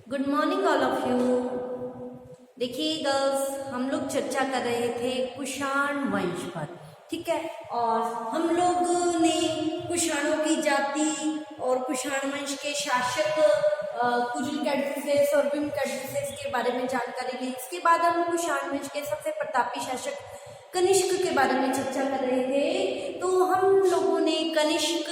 Good morning all of you. देखिए girls, हम लोग चर्चा कर रहे थे कुषाण वंश पर, ठीक है। और हम लोग ने कुषाणों की जाति और कुषाण वंश के शासक कुजिल कैडफिसेस और बिम कैडफिसेस के बारे में जानकारी ली। इसके बाद हम कुषाण वंश के सबसे प्रतापी शासक कनिष्क के बारे में चर्चा कर रहे थे। तो हम लोगों ने कनिष्क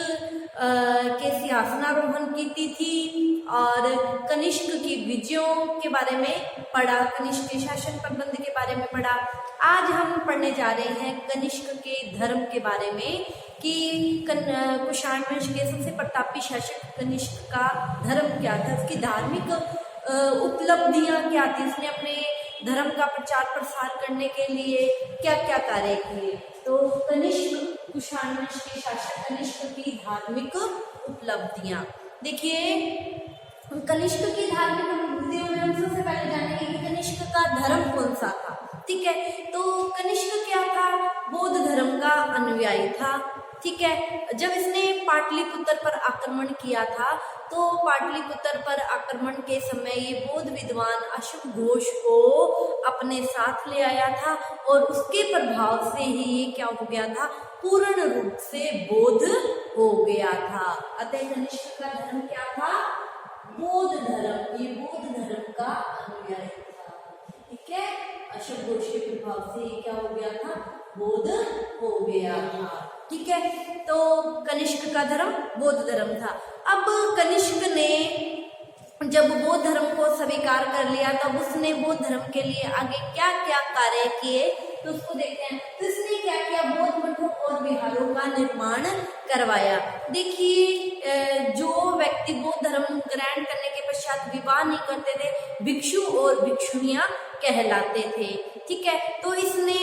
के सिंहासनारोहण की तिथि और कनिष्क की विजयों के बारे में पढ़ा, कनिष्क के शासन प्रबंध के बारे में पढ़ा। आज हम पढ़ने जा रहे हैं कनिष्क के धर्म के बारे में कि कुषाण वंश के सबसे प्रतापी शासक कनिष्क का धर्म क्या था, उसकी धार्मिक उपलब्धियां क्या थी, उसने अपने धर्म का प्रचार प्रसार करने के लिए क्या क्या कार्य किए। तो कनिष्क कुषाण वंश के शासक कनिष्क की धार्मिक उपलब्धियां देखिए। कनिष्क की धार्मिक उपलब्धियों में हम सबसे पहले जानेंगे कि कनिष्क का धर्म कौन सा था, ठीक है। तो कनिष्क क्या था? बौद्ध धर्म का अनुयायी था, ठीक है। जब इसने पाटलिपुत्र पर आक्रमण किया था तो पाटलिपुत्र पर आक्रमण के समय ये बौद्ध विद्वान अशोक घोष को अपने साथ ले आया था और उसके प्रभाव से ही ये क्या हो गया था, पूर्ण रूप से बौद्ध हो गया था। अतः कनिष्क का धर्म क्या था? बौद्ध धर्म। ये बौद्ध धर्म का अनुयायी था, ठीक है। अशोक घोष के प्रभाव से ये क्या हो गया था, बौद्ध हो गया था, ठीक है। तो कनिष्क का धर्म बौद्ध धर्म था। अब कनिष्क ने जब बौद्ध धर्म को स्वीकार कर लिया तब उसने बौद्ध धर्म के लिए आगे क्या क्या कार्य किए, तो उसको देखते हैं। तो इसने क्या किया, बौद्ध मठों और विहारों का निर्माण करवाया। देखिए, जो व्यक्ति बौद्ध धर्म ग्रहण करने के पश्चात विवाह नहीं करते थे, भिक्षु और भिक्षुणियां कहलाते थे, ठीक है। तो इसने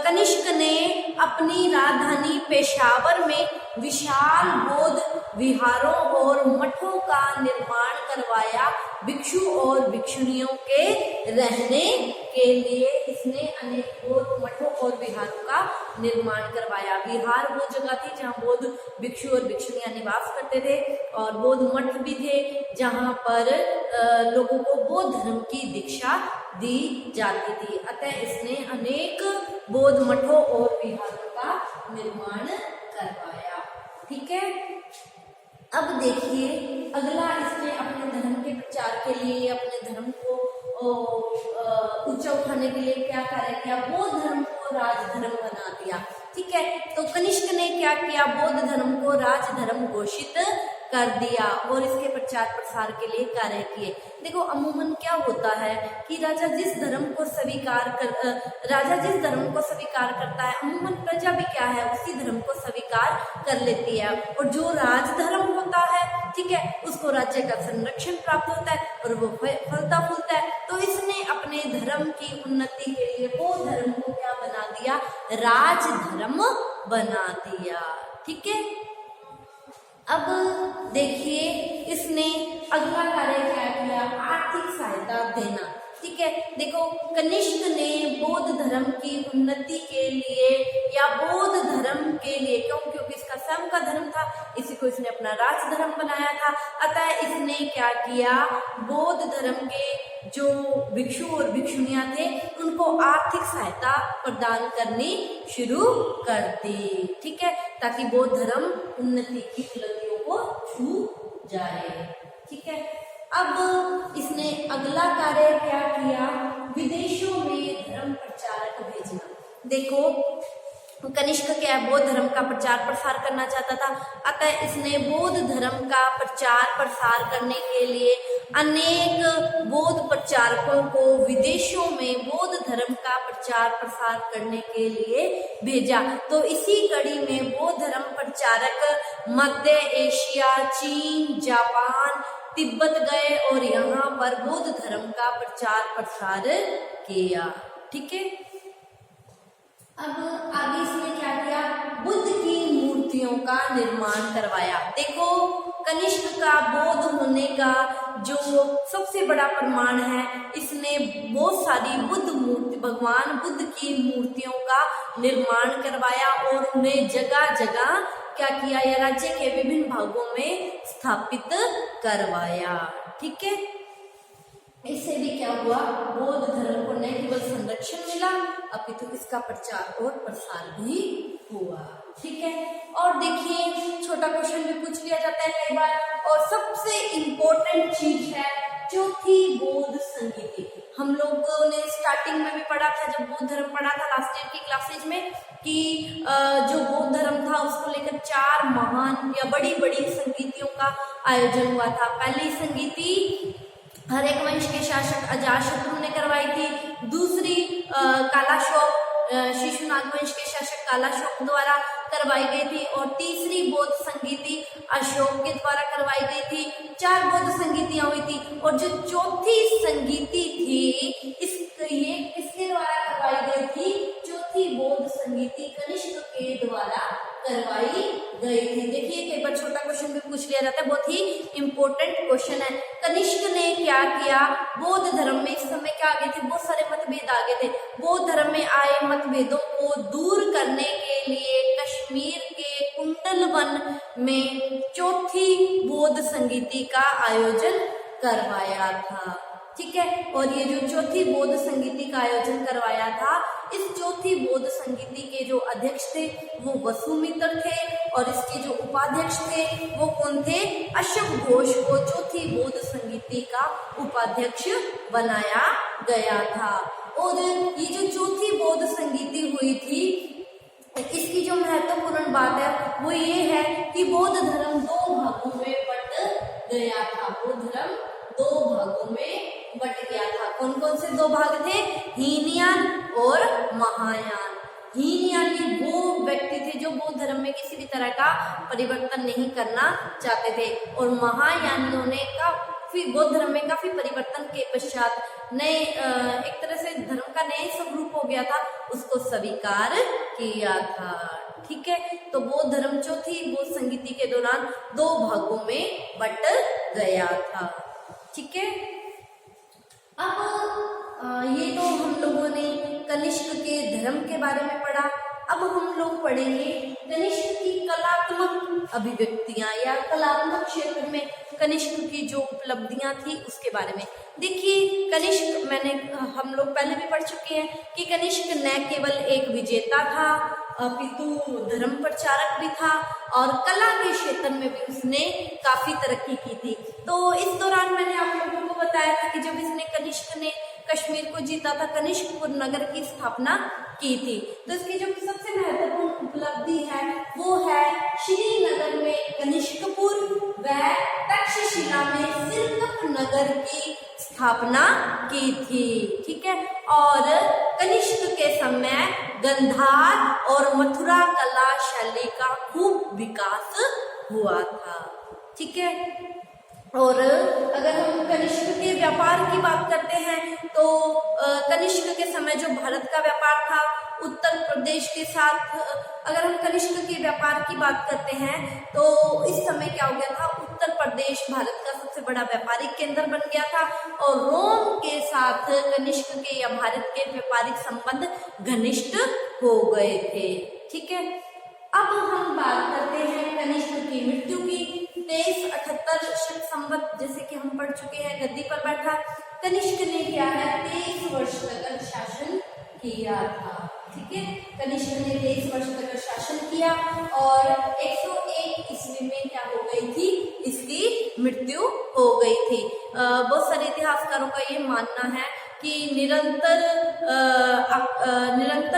कनिष्क ने अपनी राजधानी पेशावर में विशाल बौद्ध विहारों और मठों का निर्माण करवाया। भिक्षु और भिक्षुणियों के रहने के लिए इसने अनेक बौद्ध मठों और विहारों का निर्माण करवाया। विहार वो जगह थी जहाँ बौद्ध भिक्षु और भिक्षुणियां निवास करते थे, और बौद्ध मठ भी थे जहाँ पर लोगों को बौद्ध धर्म की दीक्षा दी जाती थी। अतः इसने अनेक बौद्ध मठों और विहारों का निर्माण करवाया, ठीक है। अब देखिए अगला, इसने अपने धर्म के प्रचार के लिए, अपने धर्म को ऊंचा उठाने के लिए क्या कार्य किया, बौद्ध धर्म को राजधर्म बना दिया, ठीक है। तो कनिष्क ने क्या किया, बौद्ध धर्म को राजधर्म घोषित कर दिया और इसके प्रचार प्रसार के लिए कार्य किए। देखो अमूमन क्या होता है कि राजा जिस धर्म को स्वीकार करता है, अमूमन प्रजा भी क्या है, उसी धर्म को स्वीकार कर लेती है। और जो राजधर्म होता है, ठीक है, उसको राज्य का संरक्षण प्राप्त होता है और वो फलता फूलता है। तो इसने अपने धर्म की उन्नति के लिए बौद्ध धर्म को क्या बना दिया, राजधर्म बना दिया, ठीक है। अब देखिए इसने अगला कार्य क्या किया, आर्थिक सहायता देना, ठीक है। देखो कनिष्क ने बौद्ध धर्म की उन्नति के लिए या बौद्ध धर्म के लिए, क्योंकि इसका स्वयं का धर्म था, इसी को इसने अपना राज धर्म बनाया था। अतः इसने क्या किया, बौद्ध धर्म के जो भिक्षु और भिक्षुणियां थे उनको आर्थिक सहायता प्रदान करनी शुरू कर दी, ठीक है, ताकि बौद्ध धर्म उन्नति की उपलब्धियों को छू जाए, ठीक है। अब इसने अगला कार्य क्या किया, विदेशों में धर्म प्रचारक भेजना। देखो कनिष्क क्या है, बौद्ध धर्म का प्रचार प्रसार करना चाहता था। अतः इसने बौद्ध धर्म का प्रचार प्रसार करने के लिए अनेक बौद्ध प्रचारकों को विदेशों में बौद्ध धर्म का प्रचार प्रसार करने के लिए भेजा। तो इसी कड़ी में बौद्ध धर्म प्रचारक मध्य एशिया, चीन, जापान, तिब्बत गए और यहाँ पर बौद्ध धर्म का प्रचार प्रसार किया, ठीक है। अब आगे इसने क्या किया, बुद्ध की मूर्तियों का निर्माण करवाया। देखो कनिष्क का बौद्ध होने का जो सबसे बड़ा प्रमाण है, इसने बहुत सारी बुद्ध मूर्ति, भगवान बुद्ध की मूर्तियों का निर्माण करवाया और उन्हें जगह जगह क्या किया, या राज्य के विभिन्न भागों में स्थापित करवाया, ठीक है। इससे भी क्या हुआ, बौद्ध धर्म को न केवल संरक्षण मिला अपितु इसका प्रचार और प्रसार भी हुआ। ठीक है, और देखिए छोटा क्वेश्चन भी पूछ लिया जाता है कई बार, और सबसे इम्पोर्टेंट चीज है चौथी बौद्ध संगीति। हम लोगों ने स्टार्टिंग में भी पढ़ा था, जब बौद्ध धर्म पढ़ा था लास्ट ईयर की क्लासेज में, कि जो बौद्ध धर्म था उसको लेकर 4 महान या बड़ी बड़ी संगीतियों का आयोजन हुआ था। पहली संगीति हर्यक वंश के शासक अजातशत्रु ने करवाई थी, दूसरी कालाशोक शिशुनाग वंश के शासक कालाशोक द्वारा करवाई गई थी, और तीसरी बौद्ध संगीति अशोक के द्वारा करवाई गई थी। 4 बौद्ध संगीतियां हुई थी, और जो चौथी संगीति थी ये किसके द्वारा करवाई गई थी? चौथी बौद्ध संगीति कनिष्क के द्वारा करवाई गई थी। देखिए कई बार छोटा क्वेश्चन भी पूछ लिया जाता है, बहुत ही इंपॉर्टेंट क्वेश्चन है। कनिष्क ने क्या किया? बौद्ध धर्म में इस समय क्या आ गए थे, बहुत सारे मतभेद आ गए थे। बौद्ध धर्म में आए मतभेदों को दूर करने के लिए कश्मीर के कुंडलवन में चौथी बौद्ध संगीति का आयोजन करवाया था। ठीक है, और ये जो चौथी बौद्ध संगीति का आयोजन करवाया था, इस चौथी बौद्ध संगीति के जो अध्यक्ष थे वो वसुमित्र थे, और इसके जो उपाध्यक्ष थे वो कौन थे? अशोक घोष को चौथी बौद्ध संगीति का उपाध्यक्ष बनाया गया था। और ये जो चौथी बौद्ध संगीति हुई थी, इसकी जो महत्वपूर्ण बात है वो ये है कि बौद्ध धर्म 2 भागों में बट गया था। बौद्ध धर्म 2 भागों में बट गया था। कौन कौन से 2 भाग थे? हीनयान और महायान। हीनयानी वो व्यक्ति थे जो बौद्ध धर्म में किसी भी तरह का परिवर्तन नहीं करना चाहते थे, और महायानियों ने काफी बौद्ध धर्म में काफी परिवर्तन के पश्चात नए एक तरह से धर्म का नया स्वरूप हो गया था, उसको स्वीकार किया था। ठीक है, तो बौद्ध धर्म चौथी बौद्ध संगीति के दौरान 2 भागों में बट गया था। ठीक है, अब ये तो हम लोगों ने कनिष्क के धर्म के बारे में पढ़ा। अब हम लोग पढ़ेंगे कनिष्क की कलात्मक अभिव्यक्तियां या कलात्मक क्षेत्र में कनिष्क की जो उपलब्धियां थी उसके बारे में। देखिए कनिष्क हम लोग पहले भी पढ़ चुके हैं कि कनिष्क न केवल एक विजेता था अपितु धर्म प्रचारक भी था, और कला के क्षेत्र में भी उसने काफी तरक्की की थी। तो इस दौरान मैंने आप लोगों को बताया था कि जब इसने कनिष्क ने कश्मीर को जीता था, कनिष्कपुर नगर की स्थापना की थी। तो इसकी जो सबसे महत्वपूर्ण उपलब्धि है वो है श्रीनगर में कनिष्कपुर व तक्षशिला में सिरकप नगर की स्थापना की थी। ठीक है, और कनिष्क के समय गंधार और मथुरा कला शैली का खूब विकास हुआ था। ठीक है, और अगर हम कनिष्क के व्यापार की बात करते हैं तो कनिष्क के समय जो भारत का व्यापार था उत्तर प्रदेश के साथ, अगर हम कनिष्क के व्यापार की बात करते हैं तो इस समय क्या हो गया था, उत्तर प्रदेश भारत का सबसे बड़ा व्यापारिक केंद्र बन गया था, और रोम के साथ कनिष्क के या भारत के व्यापारिक संबंध घनिष्ठ हो गए थे। ठीक है, अब हम बात करते हैं कनिष्क की मृत्यु की। 2378 शक संवत, जैसे कि हम पढ़ चुके हैं, गद्दी पर बैठा। कनिष्क ने क्या है 23 वर्ष तक शासन किया था। ठीक है, कनिष्क ने 23 वर्ष तक शासन किया, और 101 ईस्वी में क्या हो गई थी, इसकी मृत्यु हो गई थी। बहुत सारे इतिहासकारों का ये मानना है कि निरंतर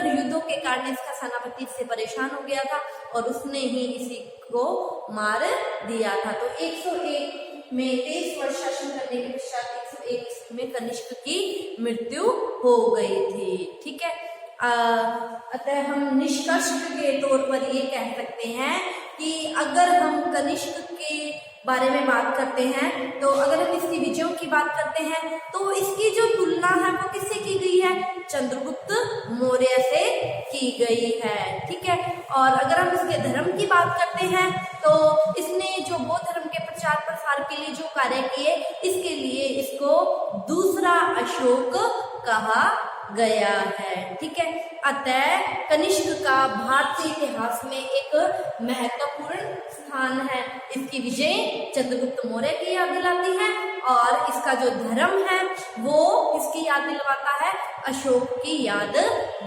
युद्धों के कारण इसका सेनापति इससे परेशान हो गया था और उसने ही इसी को मार दिया था। तो 101 में 23 वर्ष शासन करने के पश्चात 101 में कनिष्क की मृत्यु हो गई थी। ठीक है, अतः हम निष्कर्ष के तौर पर ये कह सकते हैं कि अगर हम कनिष्क के बारे में बात करते हैं तो अगर हम इसकी विजयों की बात करते हैं तो इसकी जो तुलना है वो किससे की गई है, चंद्रगुप्त मौर्य से की गई है। ठीक है, और अगर हम इसके धर्म की बात करते हैं तो इसने जो बौद्ध धर्म के प्रचार प्रसार के लिए जो कार्य किए, इसके लिए इसको दूसरा अशोक कहा गया है। ठीक है, अतः कनिष्क का भारतीय इतिहास में एक महत्वपूर्ण स्थान है। इसकी विजय चंद्रगुप्त मौर्य की याद दिलाती है और इसका जो धर्म है वो किसकी याद दिलवाता है? अशोक की याद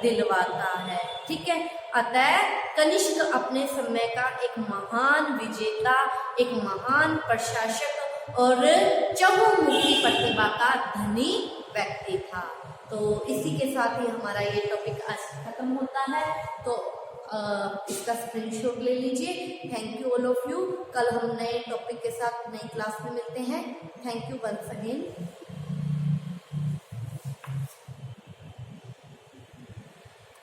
दिलवाता है। ठीक है, अतः कनिष्क अपने समय का एक महान विजेता, एक महान प्रशासक और चहुमुखी प्रतिभा का धनी व्यक्ति था। तो इसी के साथ ही हमारा ये टॉपिक आज खत्म होता है। तो इसका स्क्रीनशॉट ले लीजिए। Thank you all of you. कल हम नए टॉपिक के साथ नई क्लास में मिलते हैं। Thank you once again.